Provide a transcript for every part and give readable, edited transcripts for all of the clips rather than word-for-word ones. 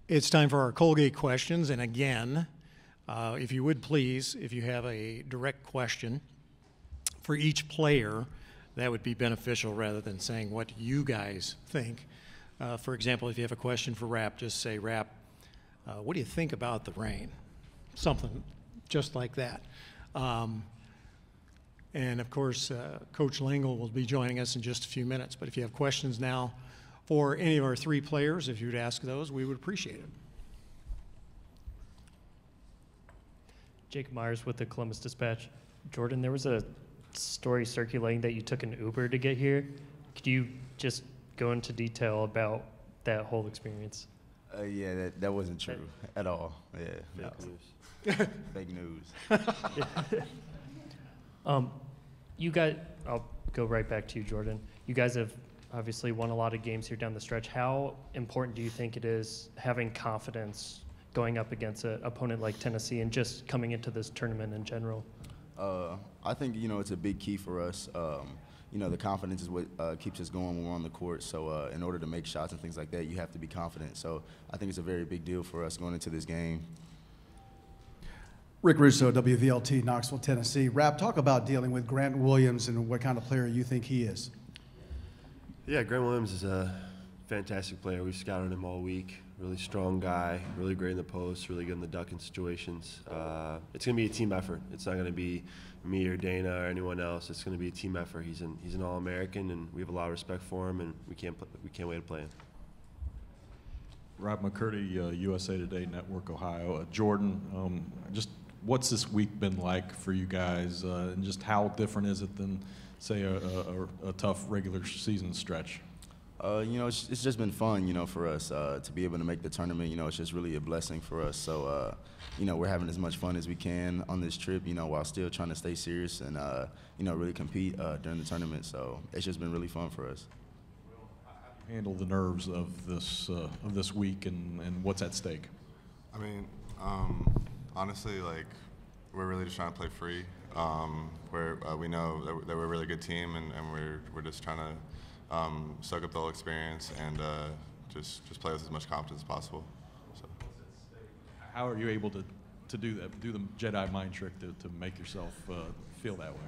It's time for our Colgate questions, and again, if you would please, if you have a direct question for each player, that would be beneficial rather than saying what you guys think. For example, if you have a question for Rap, just say, Rap, what do you think about the rain? Something just like that. And of course, Coach Lingle will be joining us in just a few minutes. But if you have questions now for any of our three players, if you'd ask those, we would appreciate it. Jacob Myers with the Columbus Dispatch. Jordan, there was a story circulating that you took an Uber to get here. Could you just go into detail about that whole experience? Yeah, that wasn't true at all. Yeah, fake news. You guys, I'll go right back to you, Jordan. You guys have obviously won a lot of games here down the stretch. How important do you think it is having confidence going up against an opponent like Tennessee and just coming into this tournament in general? I think, it's a big key for us. The confidence is what keeps us going when we're on the court. So in order to make shots and things like that, you have to be confident. So I think it's a very big deal for us going into this game. Rick Russo, WVLT, Knoxville, Tennessee. Rap, talk about dealing with Grant Williams and what kind of player you think he is. Yeah, Grant Williams is a fantastic player. We've scouted him all week. Really strong guy, really great in the post, really good in the ducking situations. It's going to be a team effort. It's not going to be me or Dana or anyone else. It's going to be a team effort. He's an All-American, and we have a lot of respect for him, and we can't wait to play him. Rob McCurdy, USA Today Network, Ohio. Jordan, just what's this week been like for you guys, and just how different is it than, say, a tough regular season stretch? It's just been fun, for us to be able to make the tournament. It's just really a blessing for us. So, we're having as much fun as we can on this trip, while still trying to stay serious and, really compete during the tournament. So it's just been really fun for us. Handle the nerves of this week and what's at stake? I mean, honestly, we're really just trying to play free. We know that we're a really good team, and we're just trying to soak up the whole experience and just play with as much confidence as possible. So. How are you able to do that? Do the Jedi mind trick to make yourself feel that way?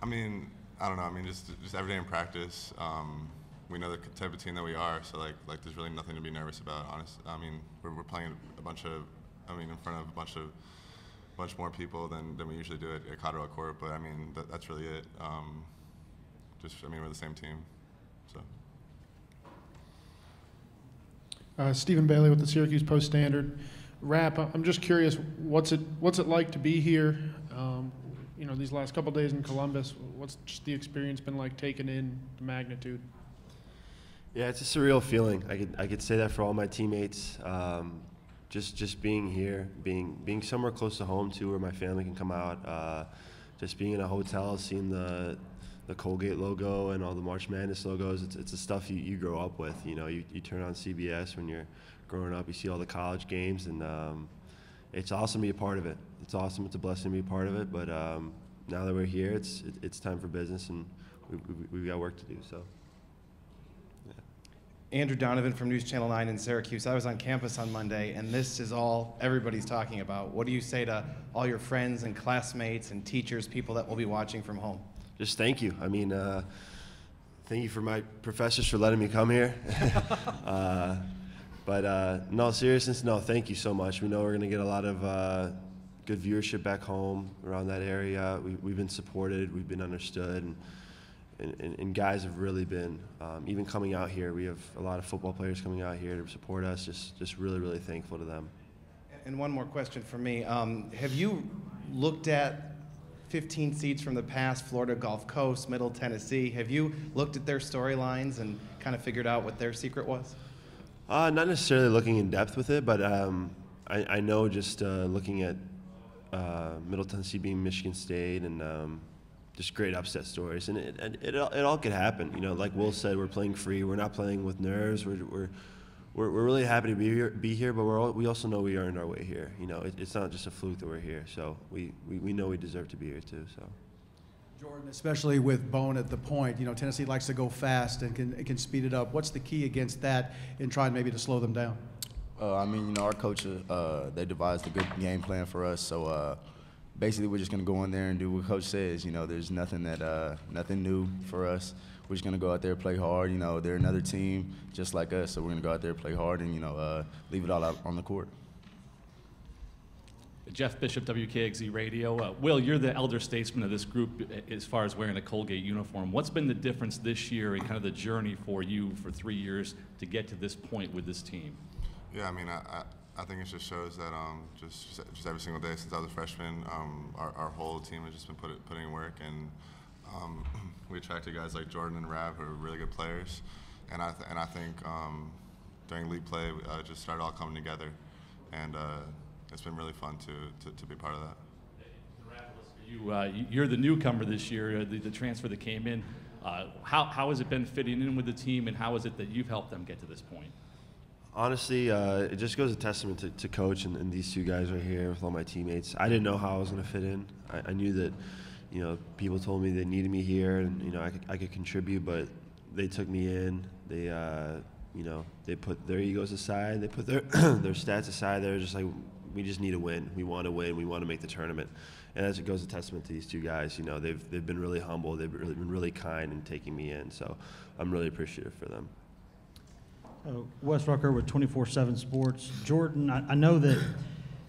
I mean, I don't know. I mean, just every day in practice. We know the type of team that we are, so there's really nothing to be nervous about. I mean, we're playing in front of a bunch more people than we usually do at Cotterell Court. But I mean, that's really it. We're the same team. So. Stephen Bailey with the Syracuse Post-Standard. Rap, I'm just curious, what's it like to be here? These last couple days in Columbus, what's just the experience been like taking in the magnitude? Yeah, it's a surreal feeling. I could say that for all my teammates. Just being here, being somewhere close to home too, where my family can come out. Just being in a hotel, seeing the Colgate logo and all the March Madness logos. It's the stuff you grow up with. You turn on CBS when you're growing up. You see all the college games, and it's awesome to be a part of it. It's awesome. It's a blessing to be a part of it. But now that we're here, it's time for business, and we've got work to do. So. Andrew Donovan from News Channel 9 in Syracuse. I was on campus on Monday, and this is all everybody's talking about. What do you say to all your friends and classmates and teachers, people that will be watching from home? Just thank you. I mean, thank you for my professors for letting me come here. But in all seriousness, no, thank you so much. We know we're going to get a lot of good viewership back home around that area. We've been supported. We've been understood. And guys have really been, even coming out here, we have a lot of football players coming out here to support us, just really, really thankful to them. And one more question for me. Have you looked at 15 seeds from the past, Florida Gulf Coast, Middle Tennessee? Have you looked at their storylines and kind of figured out what their secret was? Not necessarily looking in depth with it, but I know just looking at Middle Tennessee being Michigan State and just great upset stories, and it all could happen. Like Will said, we're playing free. We're not playing with nerves. We're really happy to be here, but we also know we earned our way here. It's not just a fluke that we're here. So we know we deserve to be here too. So. Jordan, especially with Bone at the point, Tennessee likes to go fast and can speed it up. What's the key against that in trying maybe to slow them down? I mean, you know, our coach, they devised a good game plan for us. So basically, we're just gonna go in there and do what Coach says. You know, there's nothing new for us. We're just gonna go out there, play hard. You know, they're another team just like us, so we're gonna go out there, play hard, and leave it all out on the court. Geoff Bishop, WKXZ Radio. Will, you're the elder statesman of this group as far as wearing a Colgate uniform. What's been the difference this year and kind of the journey for you for 3 years to get to this point with this team? Yeah, I mean, I think it just shows that just every single day since I was a freshman, our whole team has just been putting in work, and we attracted guys like Jordan and Rav who are really good players, and I think during league play just started all coming together, and it's been really fun to be part of that. You're the newcomer this year, the transfer that came in. How has it been fitting in with the team, and how is it that you've helped them get to this point? Honestly, it just goes a testament to Coach and these two guys right here with all my teammates. I didn't know how I was going to fit in. I knew that, you know, people told me they needed me here, and you know, I could contribute, but they took me in. They, you know, they put their egos aside. They put their their stats aside. They're just like, we just need to win. We want to win. We want to make the tournament. And as it goes a testament to these two guys, you know, they've been really humble. They've really been really kind in taking me in. So I'm really appreciative for them. Wes Rucker with 24/7 Sports. Jordan, I know that,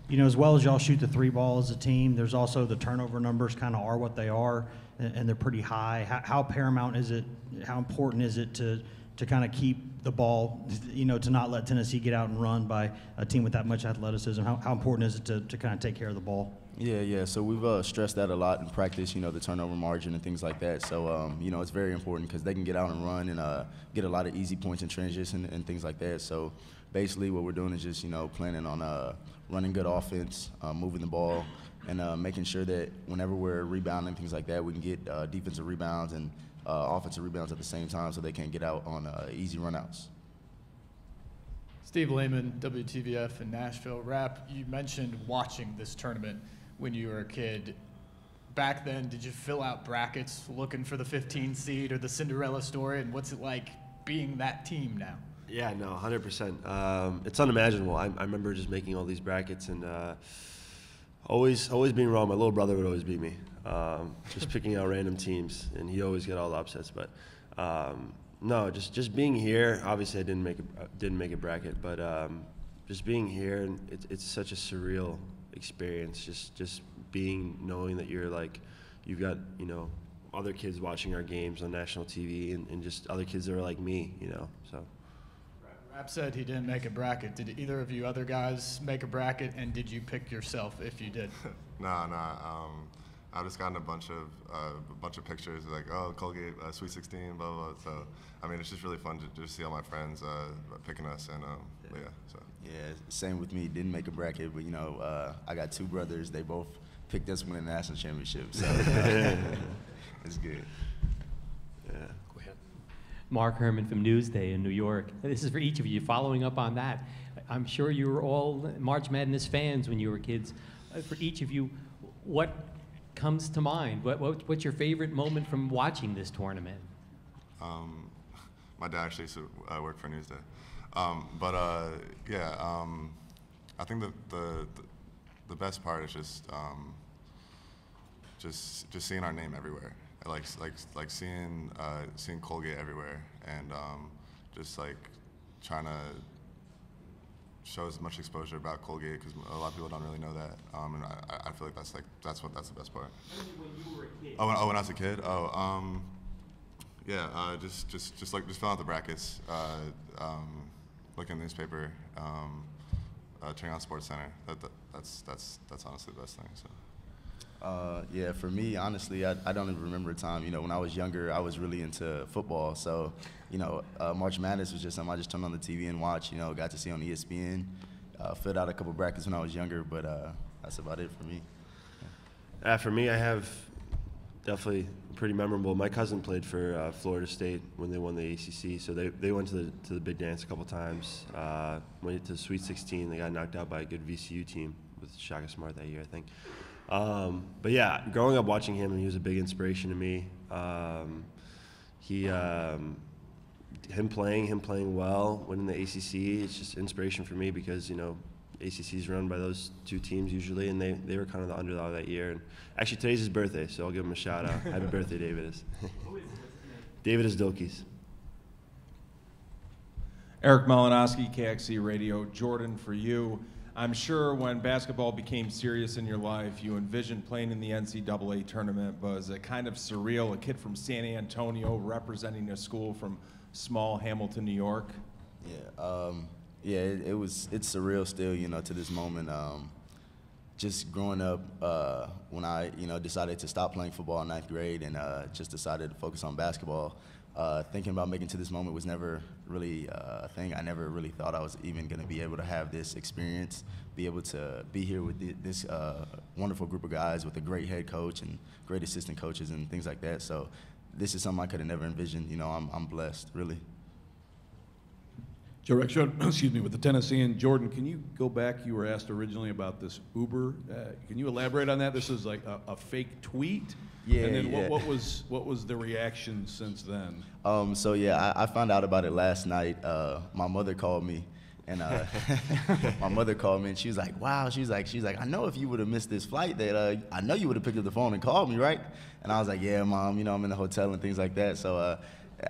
you know, as well as y'all shoot the three ball as a team, there's also the turnover numbers kind of are what they are, and they're pretty high. How paramount is it, how important is it to kind of keep the ball, you know, to not let Tennessee get out and run by a team with that much athleticism? How important is it to kind of take care of the ball? Yeah. So we've stressed that a lot in practice, you know, the turnover margin and things like that. So, you know, it's very important because they can get out and run and get a lot of easy points in transition and things like that. So basically what we're doing is just, you know, planning on running good offense, moving the ball, and making sure that whenever we're rebounding, things like that, we can get defensive rebounds and offensive rebounds at the same time so they can't get out on easy runouts. Steve Lehman, WTVF in Nashville. Rap, you mentioned watching this tournament when you were a kid. Back then, did you fill out brackets looking for the 15 seed or the Cinderella story, and what's it like being that team now? Yeah, no, 100%. It's unimaginable. I remember just making all these brackets and always being wrong. My little brother would always beat me, just picking out random teams, and he always get all the upsets. But no, just being here. Obviously, I didn't make a bracket, but just being here, and it's such a surreal experience. Just knowing that you've got, you know, other kids watching our games on national TV, and just other kids that are like me, you know. So. Rap said he didn't make a bracket. Did either of you other guys make a bracket, and did you pick yourself if you did? Nah. I've just gotten a bunch of pictures like, oh, Colgate Sweet 16, blah blah. So I mean, it's just really fun to just see all my friends picking us, and but yeah. So. Yeah, same with me. Didn't make a bracket, but you know, I got two brothers. They both picked us to win the national championship. So it's good. Yeah. Go ahead. Mark Harmon from Newsday in New York. This is for each of you. Following up on that, I'm sure you were all March Madness fans when you were kids. For each of you, what comes to mind? What's your favorite moment from watching this tournament? My dad actually used to work for Newsday, I think the best part is just seeing our name everywhere, like seeing Colgate everywhere, and just like trying to show as much exposure about Colgate because a lot of people don't really know that, and I feel like that's the best part. When you were a kid. When I was a kid. Just filling out the brackets, looking at the newspaper, turning on Sports Center. That's honestly the best thing. So. Yeah, for me, honestly, I don't even remember a time. You know, when I was younger, I was really into football. So, you know, March Madness was just something I just turned on the TV and watched. You know, got to see on ESPN. Filled out a couple brackets when I was younger, but that's about it for me. For me, I have definitely pretty memorable. My cousin played for Florida State when they won the ACC, so they went to the Big Dance a couple times. Went to the Sweet 16. They got knocked out by a good VCU team with Shaka Smart that year, I think. But yeah, growing up watching him, he was a big inspiration to me. He him playing well, winning the ACC, it's just inspiration for me because, ACC is run by those two teams usually, and they were kind of the underdog that year. And actually, today's his birthday, so I'll give him a shout out. Happy birthday, David. David is Dilkes. Eric Malinowski, KXC Radio. Jordan, for you, I'm sure when basketball became serious in your life, you envisioned playing in the NCAA tournament, but was it kind of surreal, a kid from San Antonio representing a school from small Hamilton, New York? Yeah, it's surreal still, to this moment. Just growing up, when I, decided to stop playing football in 9th grade and just decided to focus on basketball, thinking about making it to this moment was never really a thing. I never really thought I was even going to be able to have this experience, be able to be here with this wonderful group of guys with a great head coach and great assistant coaches and things like that. So this is something I could have never envisioned. I'm blessed, really. Joe Rex, with the Tennessean. Jordan, can you go back? You were asked originally about this Uber. Can you elaborate on that? This is like a fake tweet. Yeah. And then what was the reaction since then? I found out about it last night. My mother called me, and she was like, "Wow." She's like, "I know if you would have missed this flight, that I know you would have picked up the phone and called me, right?" And I was like, "Yeah, Mom. I'm in the hotel and things like that." So.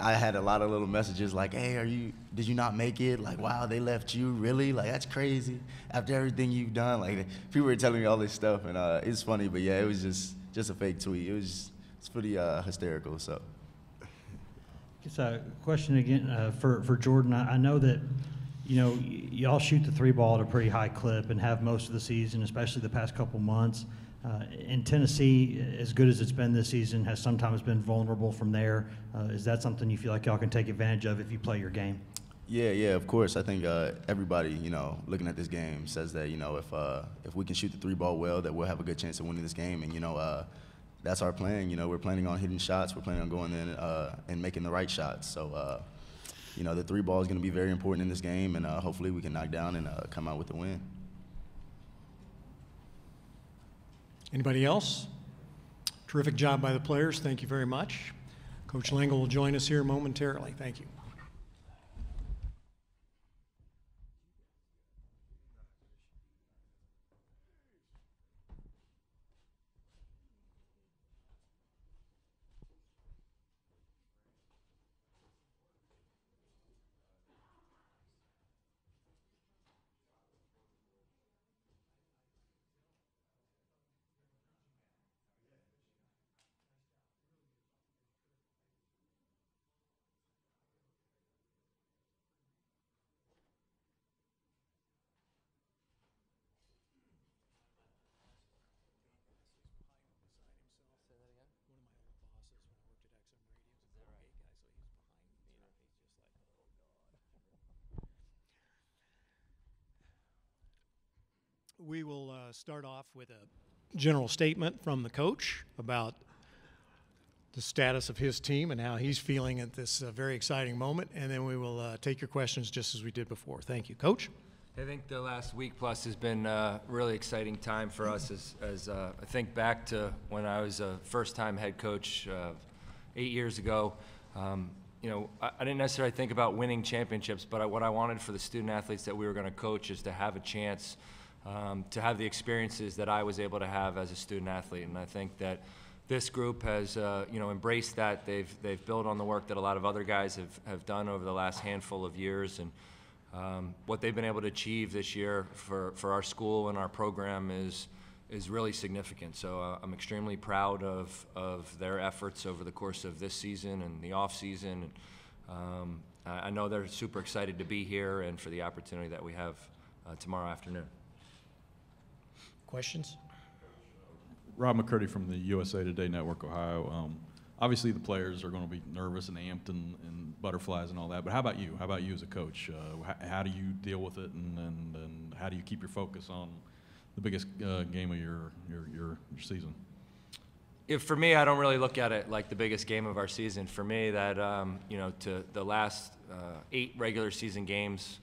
I had a lot of little messages like, "Hey, did you not make it? Like, wow, they left you, really? Like, that's crazy. After everything you've done." Like, people were telling me all this stuff, and it's funny, but yeah, it was just a fake tweet. It's pretty hysterical. So. Just a question again for Jordan. I know that y'all shoot the three ball at a pretty high clip and have most of the season, especially the past couple months. In Tennessee, as good as it's been this season, has sometimes been vulnerable from there. Is that something you feel like y'all can take advantage of if you play your game? Yeah, of course. I think everybody, looking at this game says that, if we can shoot the three ball well, that we'll have a good chance of winning this game. And, that's our plan. We're planning on hitting shots. We're planning on going in and making the right shots. So, the three ball is going to be very important in this game, and hopefully we can knock down and come out with the win. Anybody else? Terrific job by the players. Thank you very much. Coach Langle will join us here momentarily. Thank you. We will start off with a general statement from the coach about the status of his team and how he's feeling at this very exciting moment, and then we will take your questions just as we did before. Thank you. Coach? I think the last week plus has been a really exciting time for us as I think back to when I was a first-time head coach 8 years ago. I didn't necessarily think about winning championships, but what I wanted for the student athletes that we were going to coach is to have a chance to have the experiences that I was able to have as a student athlete. And I think that this group has embraced that. They've built on the work that a lot of other guys have done over the last handful of years, and what they've been able to achieve this year for our school and our program is really significant. So I'm extremely proud of their efforts over the course of this season and the off season. I know they're super excited to be here and for the opportunity that we have tomorrow afternoon. Questions? Rob McCurdy from the USA Today Network, Ohio. Obviously, the players are going to be nervous and amped and butterflies and all that. But how about you? How about you as a coach? How do you deal with it, and how do you keep your focus on the biggest game of your season? For me, I don't really look at it like the biggest game of our season. For me, that to the last 8 regular season games.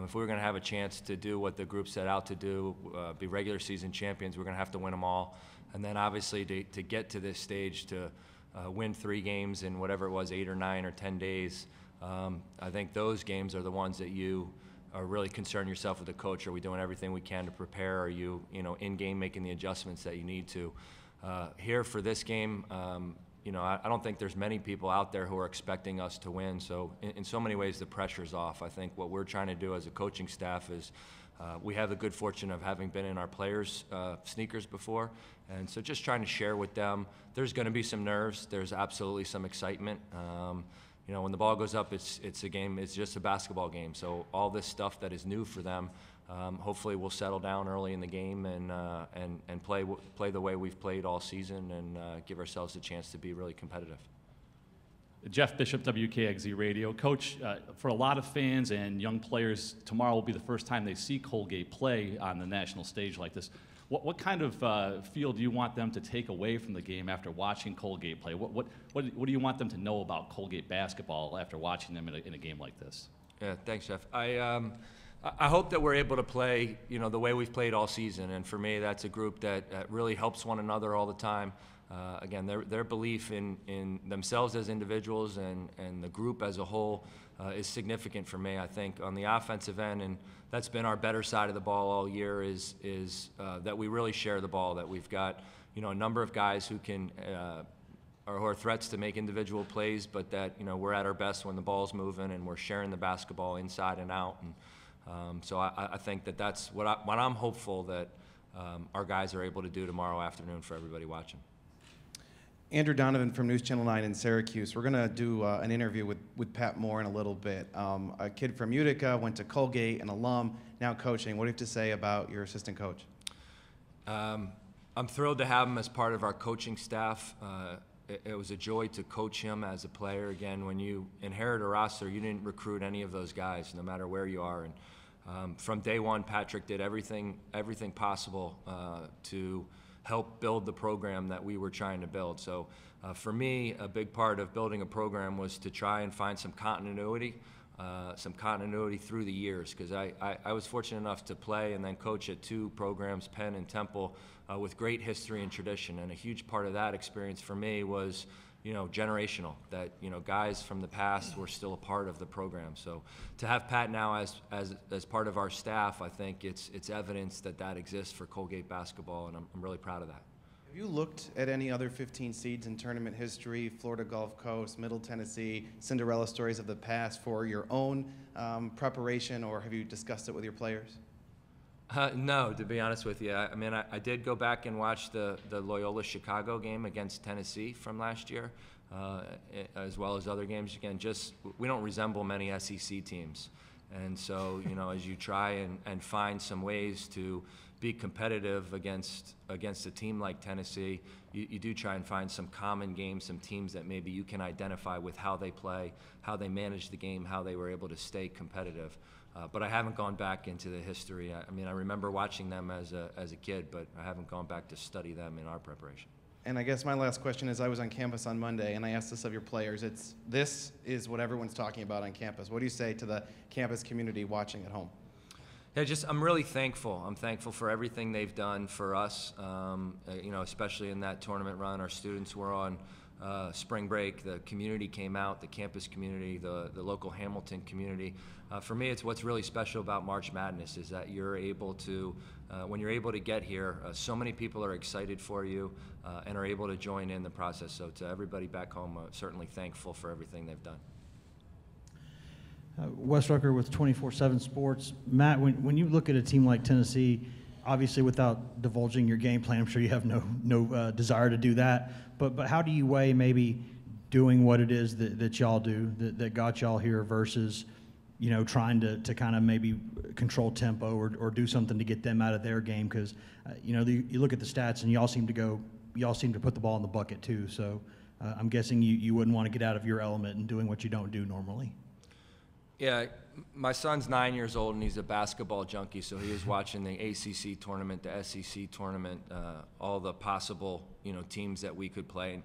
If we were going to have a chance to do what the group set out to do, be regular season champions, we're going to have to win them all. And then obviously to get to this stage, to win 3 games in whatever it was, 8 or 9 or 10 days, I think those games are the ones that you are really concern yourself with the coach. Are we doing everything we can to prepare? Are you, in game making the adjustments that you need to? Here for this game, I don't think there's many people out there who are expecting us to win. So in so many ways, the pressure's off. I think what we're trying to do as a coaching staff is we have the good fortune of having been in our players' sneakers before. And so just trying to share with them, there's going to be some nerves. There's absolutely some excitement. When the ball goes up, it's a game. It's just a basketball game. So all this stuff that is new for them, hopefully we'll settle down early in the game and play the way we've played all season and give ourselves a chance to be really competitive. Geoff Bishop, WKXZ Radio. Coach, for a lot of fans and young players, tomorrow will be the first time they see Colgate play on the national stage like this. What kind of feel do you want them to take away from the game after watching Colgate play? What do you want them to know about Colgate basketball after watching them in a game like this? Yeah, thanks, Jeff. I hope that we're able to play, the way we've played all season. And for me, that's a group that really helps one another all the time. Again, their belief in themselves as individuals and the group as a whole is significant for me. I think on the offensive end, and that's been our better side of the ball all year, is that we really share the ball. That we've got a number of guys who can or who are threats to make individual plays, but that we're at our best when the ball's moving and we're sharing the basketball inside and out. And so I think that's what I'm hopeful that our guys are able to do tomorrow afternoon for everybody watching. Andrew Donovan from News Channel 9 in Syracuse. We're going to do an interview with Pat Moore in a little bit. A kid from Utica, went to Colgate, an alum, now coaching. What do you have to say about your assistant coach? I'm thrilled to have him as part of our coaching staff. It was a joy to coach him as a player. Again, when you inherit a roster, you didn't recruit any of those guys, no matter where you are. And from day one, Patrick did everything possible to help build the program that we were trying to build. So for me, a big part of building a program was to try and find some continuity through the years, because I was fortunate enough to play and then coach at two programs, Penn and Temple, with great history and tradition. And a huge part of that experience for me was generational, that guys from the past were still a part of the program. So to have Pat now as part of our staff, I think it's evidence that exists for Colgate basketball, and I'm really proud of that. Have you looked at any other 15 seeds in tournament history, Florida Gulf Coast, Middle Tennessee, Cinderella stories of the past for your own preparation, or have you discussed it with your players? No, to be honest with you. I mean, I did go back and watch the Loyola Chicago game against Tennessee from last year, as well as other games. Again, we don't resemble many SEC teams. And so, as you try and find some ways to be competitive against a team like Tennessee, you do try and find some common games, some teams that maybe you can identify with how they play, how they manage the game, how they were able to stay competitive. But I haven't gone back into the history. I mean, I remember watching them as a kid, but I haven't gone back to study them in our preparation. And I guess my last question is, I was on campus on Monday, and I asked this of your players. This is what everyone's talking about on campus. What do you say to the campus community watching at home? Yeah, I'm really thankful. I'm thankful for everything they've done for us, especially in that tournament run. Our students were on spring break. The community came out, the campus community, the local Hamilton community. For me, it's what's really special about March Madness is that you're able to, when you're able to get here, so many people are excited for you and are able to join in the process. So to everybody back home, certainly thankful for everything they've done. Wes Rucker with 24/7 Sports. Matt, when you look at a team like Tennessee, obviously without divulging your game plan, I'm sure you have no desire to do that, but how do you weigh maybe doing what it is that y'all do, that got y'all here versus trying to kind of maybe control tempo or do something to get them out of their game? Because you look at the stats and y'all seem to put the ball in the bucket too. So I'm guessing you wouldn't want to get out of your element and doing what you don't do normally. Yeah, my son's 9 years old and he's a basketball junkie, so he was watching the ACC tournament, the SEC tournament, all the possible teams that we could play.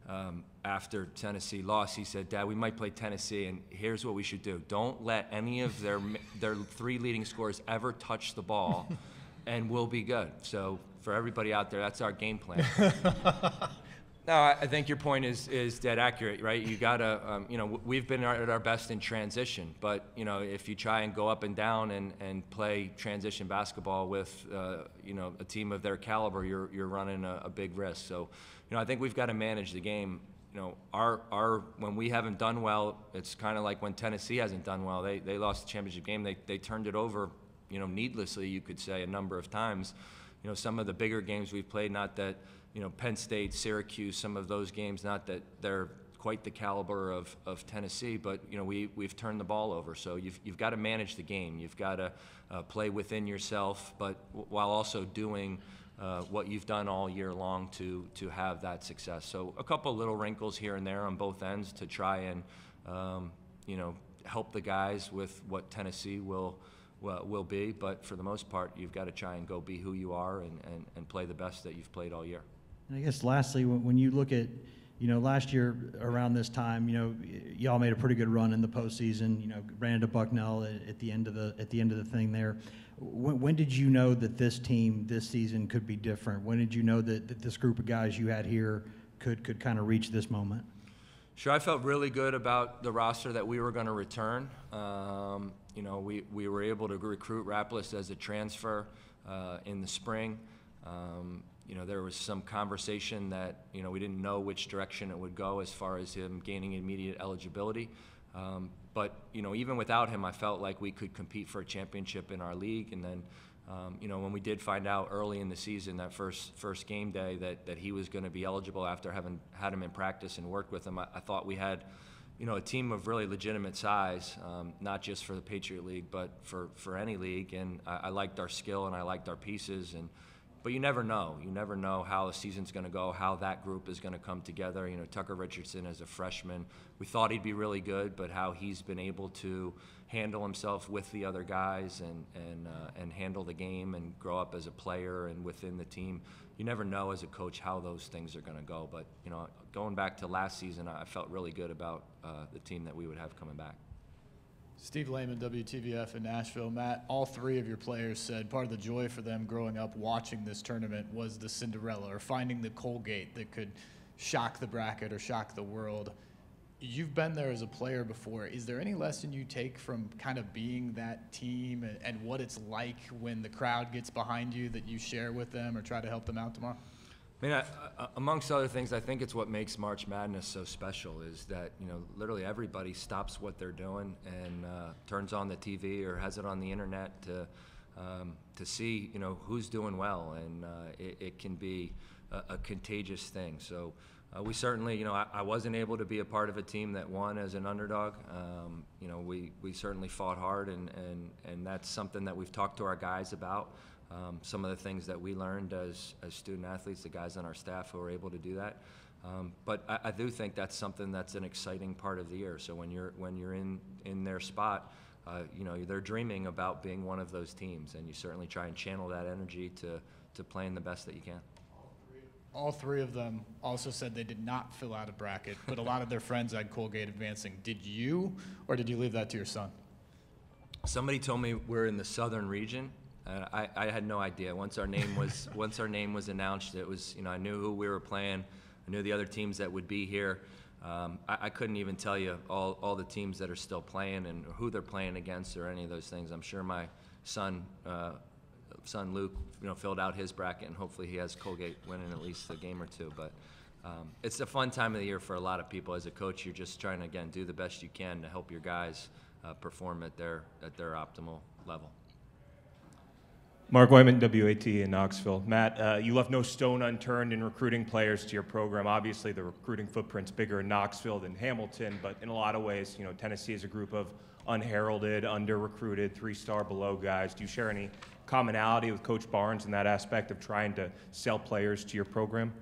And after Tennessee lost, he said, "Dad, we might play Tennessee, and here's what we should do: don't let any of their three leading scorers ever touch the ball, and we'll be good." So for everybody out there, that's our game plan. No, I think your point is dead accurate, right? You gotta, you know, we've been at our best in transition, but you know, if you try and go up and down and play transition basketball with, you know, a team of their caliber, you're running a big risk. So, you know, I think we've got to manage the game. You know, when we haven't done well, it's kind of like when Tennessee hasn't done well. They lost the championship game. They turned it over, you know, needlessly, you could say, a number of times. You know, some of the bigger games we've played, not that, you know, Penn State, Syracuse, some of those games, not that they're quite the caliber of Tennessee, but, you know, we've turned the ball over. So you've got to manage the game. You've got to play within yourself, but while also doing what you've done all year long to have that success. So a couple little wrinkles here and there on both ends to try and, you know, help the guys with what Tennessee will be, but for the most part, you've got to try and go be who you are and play the best that you've played all year. And I guess lastly, when you look at, you know, last year around this time, you know, y'all made a pretty good run in the postseason. You know, ran into Bucknell at the end of the thing there. When did you know that this team this season could be different? When did you know that this group of guys you had here could kind of reach this moment? Sure, I felt really good about the roster that we were going to return. You know, we were able to recruit Rappless as a transfer in the spring. You know, there was some conversation that, you know, we didn't know which direction it would go as far as him gaining immediate eligibility. But, you know, even without him, I felt like we could compete for a championship in our league. And then, you know, when we did find out early in the season, that first game day, that he was going to be eligible after having had him in practice and worked with him, I thought we had, you know, a team of really legitimate size, not just for the Patriot League, but for any league. And I liked our skill and I liked our pieces. But you never know. You never know how the season's going to go, how that group is going to come together. You know, Tucker Richardson as a freshman, we thought he'd be really good, but how he's been able to handle himself with the other guys and handle the game and grow up as a player and within the team. You never know as a coach how those things are going to go. But, you know, going back to last season, I felt really good about the team that we would have coming back. Steve Lehman, WTVF in Nashville. Matt, all three of your players said part of the joy for them growing up watching this tournament was the Cinderella, or finding the Colgate that could shock the bracket or shock the world. You've been there as a player before. Is there any lesson you take from kind of being that team and what it's like when the crowd gets behind you that you share with them or try to help them out tomorrow? I mean, amongst other things, I think it's what makes March Madness so special is that, you know, literally everybody stops what they're doing and turns on the TV or has it on the internet to see, you know, who's doing well, and it can be a contagious thing. So we certainly, you know, I wasn't able to be a part of a team that won as an underdog. You know, we certainly fought hard, and that's something that we've talked to our guys about. Some of the things that we learned as student athletes, the guys on our staff who were able to do that. But I do think that's something that's an exciting part of the year. So when you're in their spot, you know, they're dreaming about being one of those teams, and you certainly try and channel that energy to playing the best that you can. All three of them also said they did not fill out a bracket, but a lot of their friends had Colgate advancing. Did you, or did you leave that to your son? Somebody told me we're in the southern region. I had no idea. Once our name was announced, it was, you know, I knew who we were playing. I knew the other teams that would be here. I couldn't even tell you all the teams that are still playing and who they're playing against or any of those things. I'm sure my son Luke, you know, filled out his bracket, and hopefully he has Colgate winning at least a game or two. But it's a fun time of the year for a lot of people. As a coach, you're just trying to, again, do the best you can to help your guys perform at their optimal level. Mark Wyman, WAT in Knoxville. Matt, you left no stone unturned in recruiting players to your program. Obviously, the recruiting footprint's bigger in Knoxville than Hamilton, but in a lot of ways, you know, Tennessee is a group of unheralded, under-recruited, three-star below guys. Do you share any commonality with Coach Barnes in that aspect of trying to sell players to your program?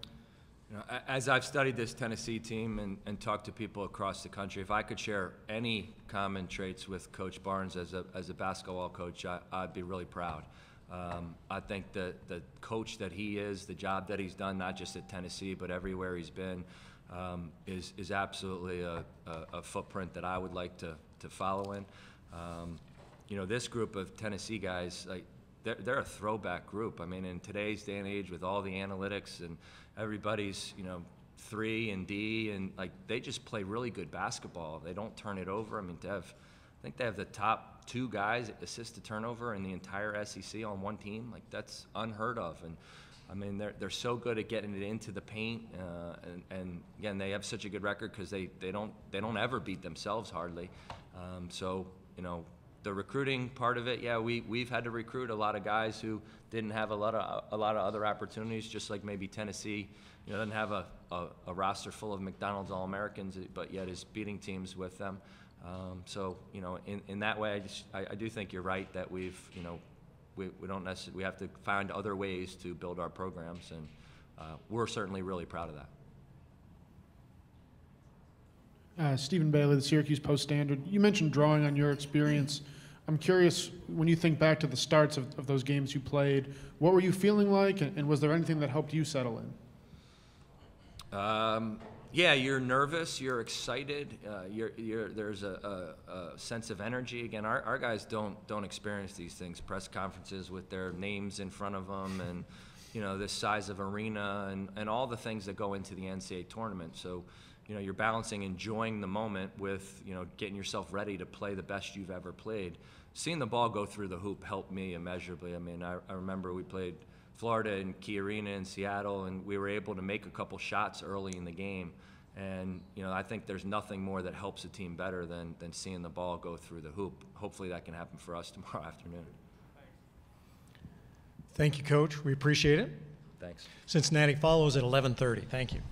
You know, as I've studied this Tennessee team and talked to people across the country, if I could share any common traits with Coach Barnes as a basketball coach, I'd be really proud. I think the coach that he is, the job that he's done, not just at Tennessee, but everywhere he's been, is absolutely a footprint that I would like to follow in. You know, this group of Tennessee guys, like, they're a throwback group. I mean, in today's day and age with all the analytics and everybody's, you know, 3 and D, and like they just play really good basketball. They don't turn it over. I mean, I think they have the top 2 guys assist to turnover in the entire SEC on one team. Like that's unheard of. And I mean, they're so good at getting it into the paint, and again, they have such a good record because they don't ever beat themselves hardly. So you know, the recruiting part of it, yeah, we've had to recruit a lot of guys who didn't have a lot of other opportunities, just like maybe Tennessee, you know, doesn't have a roster full of McDonald's All-Americans, but yet is beating teams with them. So you know, in that way, I do think you're right that we don't necessarily, we have to find other ways to build our programs, and we're certainly really proud of that. Stephen Bailey, the Syracuse Post-Standard. You mentioned drawing on your experience. I'm curious, when you think back to the starts of those games you played, what were you feeling like, and was there anything that helped you settle in? Yeah, you're nervous, you're excited, there's a sense of energy. Again, our guys don't experience these things, press conferences with their names in front of them, and you know, this size of arena, and all the things that go into the NCAA tournament. So you know, you're balancing enjoying the moment with, you know, getting yourself ready to play the best you've ever played. Seeing the ball go through the hoop helped me immeasurably. I mean, I remember we played Florida in Key Arena in Seattle, and we were able to make a couple shots early in the game. And, you know, I think there's nothing more that helps a team better than seeing the ball go through the hoop. Hopefully that can happen for us tomorrow afternoon. Thank you, Coach. We appreciate it. Thanks. Cincinnati follows at 11:30. Thank you.